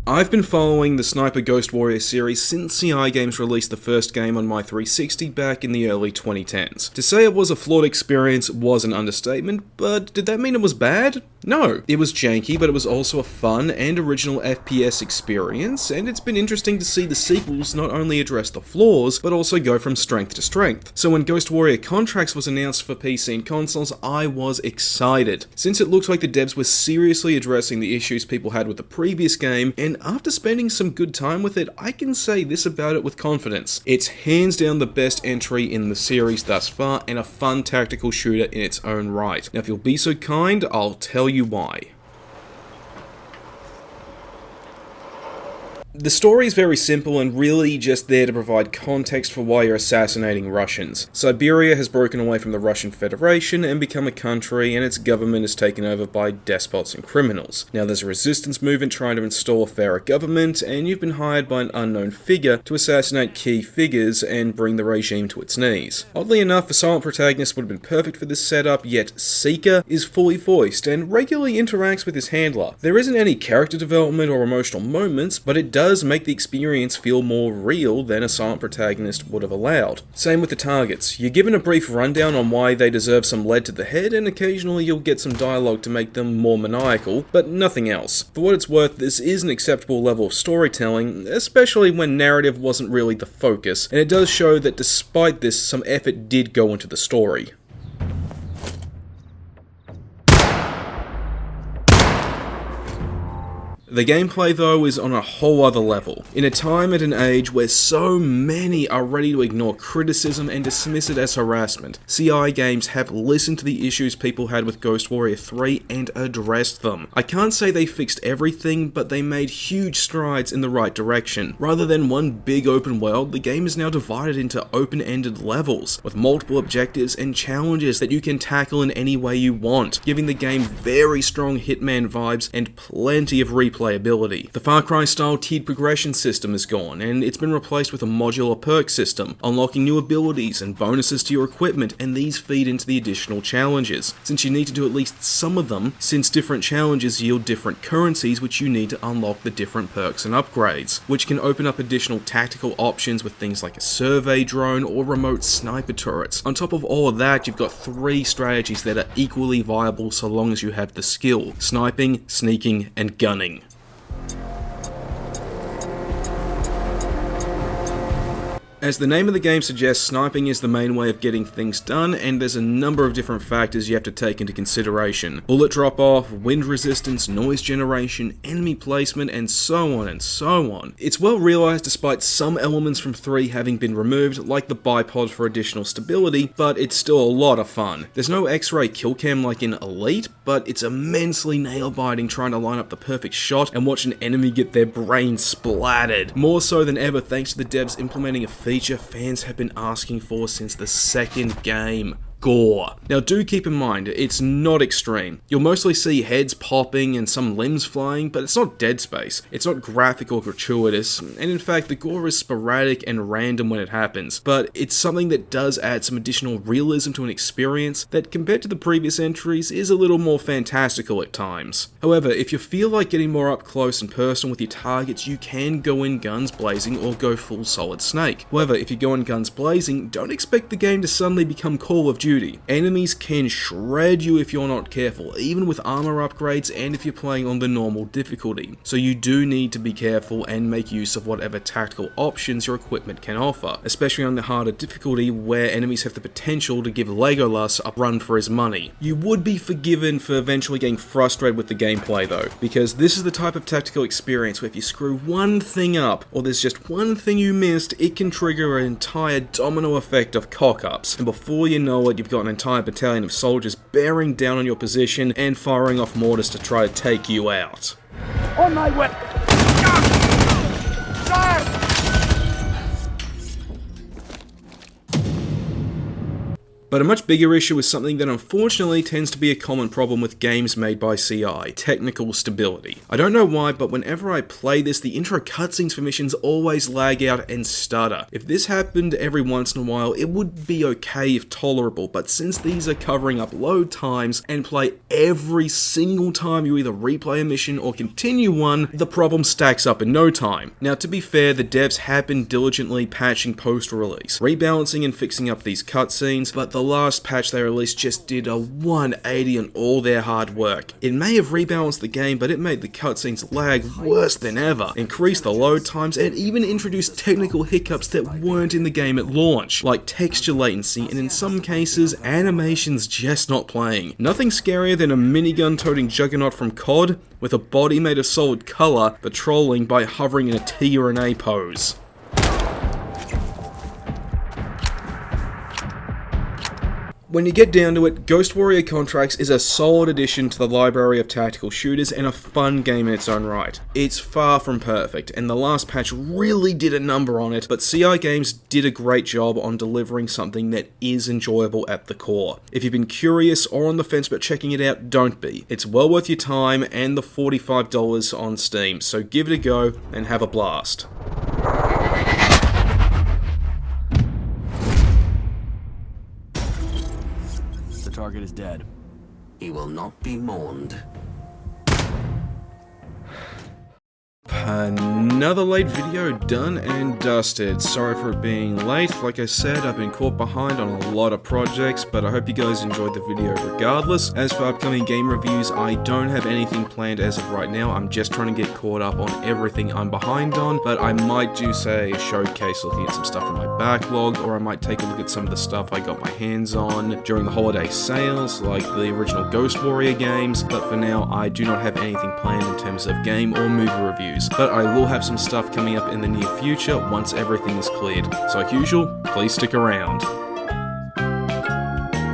I've been following the Sniper Ghost Warrior series since CI Games released the first game on my 360 back in the early 2010s. To say it was a flawed experience was an understatement, but did that mean it was bad? No. It was janky, but it was also a fun and original FPS experience, and it's been interesting to see the sequels not only address the flaws, but also go from strength to strength. So when Ghost Warrior Contracts was announced for PC and consoles, I was excited, since it looked like the devs were seriously addressing the issues people had with the previous game, and after spending some good time with it, I can say this about it with confidence. It's hands down the best entry in the series thus far, and a fun tactical shooter in its own right. Now if you'll be so kind, I'll tell you why. The story is very simple and really just there to provide context for why you're assassinating Russians. Siberia has broken away from the Russian Federation and become a country, and its government is taken over by despots and criminals. Now there's a resistance movement trying to install a fairer government, and you've been hired by an unknown figure to assassinate key figures and bring the regime to its knees. Oddly enough, a silent protagonist would have been perfect for this setup, yet Seeker is fully voiced and regularly interacts with his handler. There isn't any character development or emotional moments, but it does make the experience feel more real than a silent protagonist would have allowed. Same with the targets. You're given a brief rundown on why they deserve some lead to the head, and occasionally you'll get some dialogue to make them more maniacal, but nothing else. For what it's worth, this is an acceptable level of storytelling, especially when narrative wasn't really the focus, and it does show that despite this, some effort did go into the story. The gameplay though is on a whole other level. In a time and an age where so many are ready to ignore criticism and dismiss it as harassment, CI Games have listened to the issues people had with Ghost Warrior 3 and addressed them. I can't say they fixed everything, but they made huge strides in the right direction. Rather than one big open world, the game is now divided into open-ended levels, with multiple objectives and challenges that you can tackle in any way you want, giving the game very strong Hitman vibes and plenty of replayability. The Far Cry style tiered progression system is gone, and it's been replaced with a modular perk system, unlocking new abilities and bonuses to your equipment, and these feed into the additional challenges, since you need to do at least some of them, since different challenges yield different currencies which you need to unlock the different perks and upgrades, which can open up additional tactical options with things like a survey drone or remote sniper turrets. On top of all of that, you've got 3 strategies that are equally viable so long as you have the skill: sniping, sneaking, and gunning. As the name of the game suggests, sniping is the main way of getting things done, and there's a number of different factors you have to take into consideration. Bullet drop-off, wind resistance, noise generation, enemy placement, and so on and so on. It's well realised despite some elements from 3 having been removed, like the bipod for additional stability, but it's still a lot of fun. There's no X-ray kill cam like in Elite, but it's immensely nail-biting trying to line up the perfect shot and watch an enemy get their brain splattered. More so than ever thanks to the devs implementing a feature fans have been asking for since the second game: gore. Now do keep in mind, it's not extreme. You'll mostly see heads popping and some limbs flying, but it's not Dead Space. It's not graphic or gratuitous, and in fact the gore is sporadic and random when it happens, but it's something that does add some additional realism to an experience that, compared to the previous entries, is a little more fantastical at times. However, if you feel like getting more up close and personal with your targets, you can go in guns blazing or go full Solid Snake. However, if you go in guns blazing, don't expect the game to suddenly become Call of Duty. Enemies can shred you if you're not careful, even with armor upgrades and if you're playing on the normal difficulty. So you do need to be careful and make use of whatever tactical options your equipment can offer, especially on the harder difficulty where enemies have the potential to give Legolas a run for his money. You would be forgiven for eventually getting frustrated with the gameplay though, because this is the type of tactical experience where if you screw one thing up, or there's just one thing you missed, it can trigger an entire domino effect of cock-ups, and before you know it, you've got an entire battalion of soldiers bearing down on your position and firing off mortars to try to take you out. On my way! But a much bigger issue is something that unfortunately tends to be a common problem with games made by CI: technical stability. I don't know why, but whenever I play this, the intro cutscenes for missions always lag out and stutter. If this happened every once in a while, it would be okay if tolerable, but since these are covering up load times and play every single time you either replay a mission or continue one, the problem stacks up in no time. Now, to be fair, the devs have been diligently patching post-release, rebalancing and fixing up these cutscenes, but the last patch they released just did a 180 on all their hard work. It may have rebalanced the game, but it made the cutscenes lag worse than ever, increased the load times, and even introduced technical hiccups that weren't in the game at launch, like texture latency and in some cases, animations just not playing. Nothing scarier than a minigun-toting juggernaut from COD with a body made of solid colour patrolling by hovering in a T or an A pose. When you get down to it, Ghost Warrior Contracts is a solid addition to the library of tactical shooters and a fun game in its own right. It's far from perfect, and the last patch really did a number on it, but CI Games did a great job on delivering something that is enjoyable at the core. If you've been curious or on the fence about checking it out, don't be. It's well worth your time and the $45 on Steam, so give it a go and have a blast. The target is dead. He will not be mourned. Another late video done and dusted. Sorry for it being late. Like I said, I've been caught behind on a lot of projects, but I hope you guys enjoyed the video regardless. As for upcoming game reviews, I don't have anything planned as of right now. I'm just trying to get caught up on everything I'm behind on, but I might do, say, a showcase looking at some stuff from my backlog, or I might take a look at some of the stuff I got my hands on during the holiday sales, like the original Ghost Warrior games, but for now, I do not have anything planned in terms of game or movie reviews. But I will have some stuff coming up in the near future once everything is cleared. So like usual, please stick around.